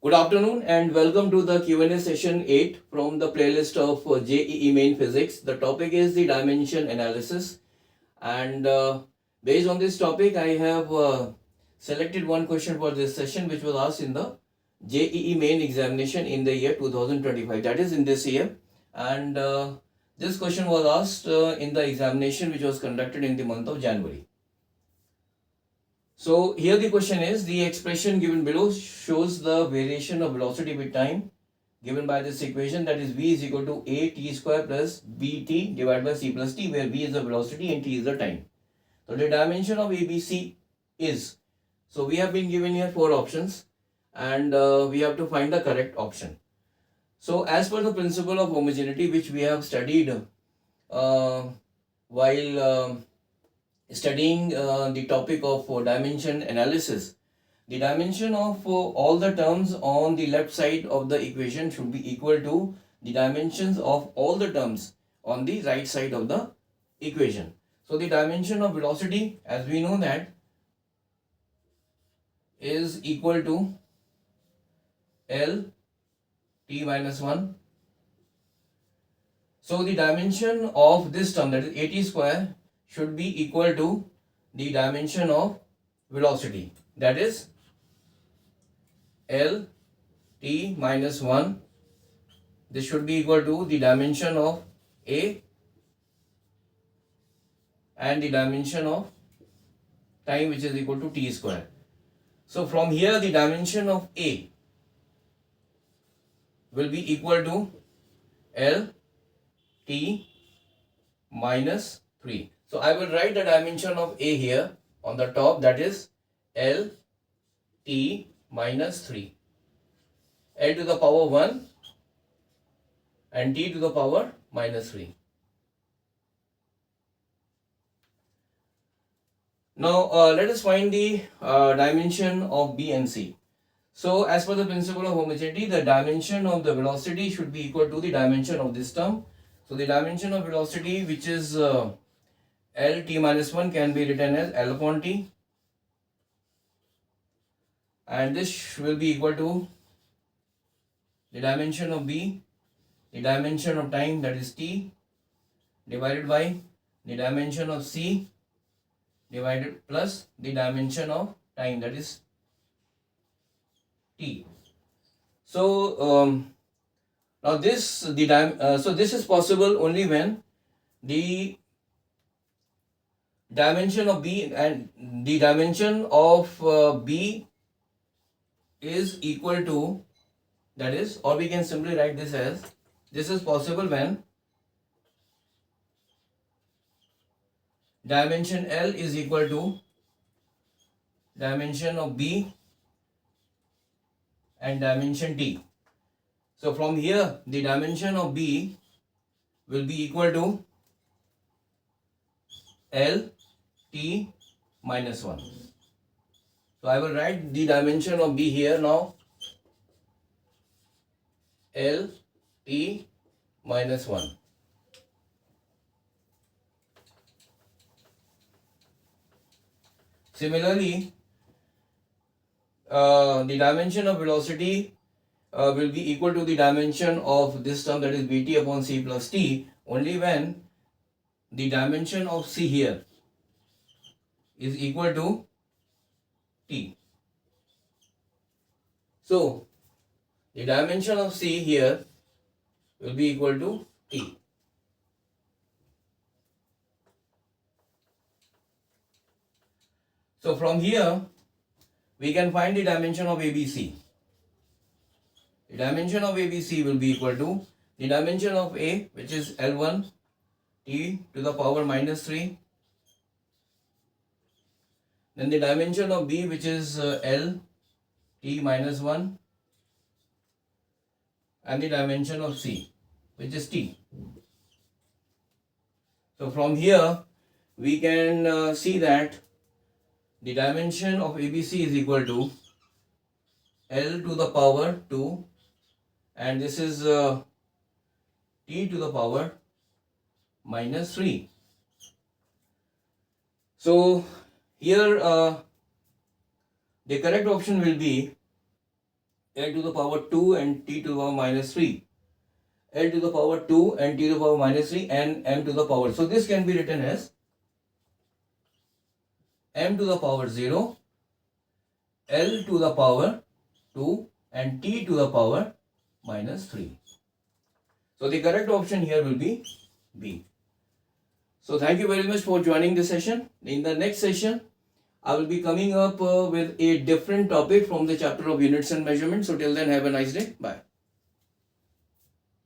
Good afternoon and welcome to the Q&A session 8 from the playlist of JEE Main Physics. The topic is the dimension analysis, and based on this topic I have selected one question for this session which was asked in the JEE Main examination in the year 2025, that is in this year. And this question was asked in the examination which was conducted in the month of January. So here the question is, the expression given below shows the variation of velocity with time given by this equation, that is v is equal to a t square plus bt divided by c plus t, where v is the velocity and t is the time. So the dimension of ABC is, so we have been given here 4 options and we have to find the correct option. So as per the principle of homogeneity which we have studied while studying the topic of dimension analysis, the dimension of all the terms on the left side of the equation should be equal to the dimensions of all the terms on the right side of the equation. So the dimension of velocity, as we know, that is equal to L t minus 1. So the dimension of this term, that is at square, should be equal to the dimension of velocity, that is L t minus 1. This should be equal to the dimension of A and the dimension of time, which is equal to t square. So from here the dimension of A will be equal to L t minus 3. So I will write the dimension of A here on the top, that is L t minus 3. L to the power 1 and t to the power minus 3. Now let us find the dimension of B and C. So as per the principle of homogeneity, the dimension of the velocity should be equal to the dimension of this term. So the dimension of velocity, which is L t minus 1, can be written as L upon t, and this will be equal to the dimension of B, the dimension of time, that is t, divided by the dimension of C divided plus the dimension of time, that is t. So now this this is possible only when the dimension of B and the dimension of B is equal to, that is, or we can simply write this as, this is possible when dimension L is equal to dimension of B and dimension t. So from here the dimension of B will be equal to L t minus 1. So I will write the dimension of B here now, L t minus 1. Similarly, the dimension of velocity will be equal to the dimension of this term, that is bt upon c plus t, only when the dimension of c here is equal to t. So the dimension of c here will be equal to t. So from here we can find the dimension of ABC. The dimension of ABC will be equal to the dimension of A, which is L1 t to the power minus 3, then the dimension of B, which is L t minus 1, and the dimension of C, which is t. So from here we can see that the dimension of ABC is equal to L to the power 2, and this is t to the power minus 3. So here the correct option will be L to the power 2 and t to the power minus 3. L to the power 2 and t to the power minus 3 and m to the power. So this can be written as m to the power 0, L to the power 2 and t to the power minus 3. So the correct option here will be B. So thank you very much for joining the session. In the next session, I will be coming up with a different topic from the chapter of units and measurements. So till then, have a nice day. Bye.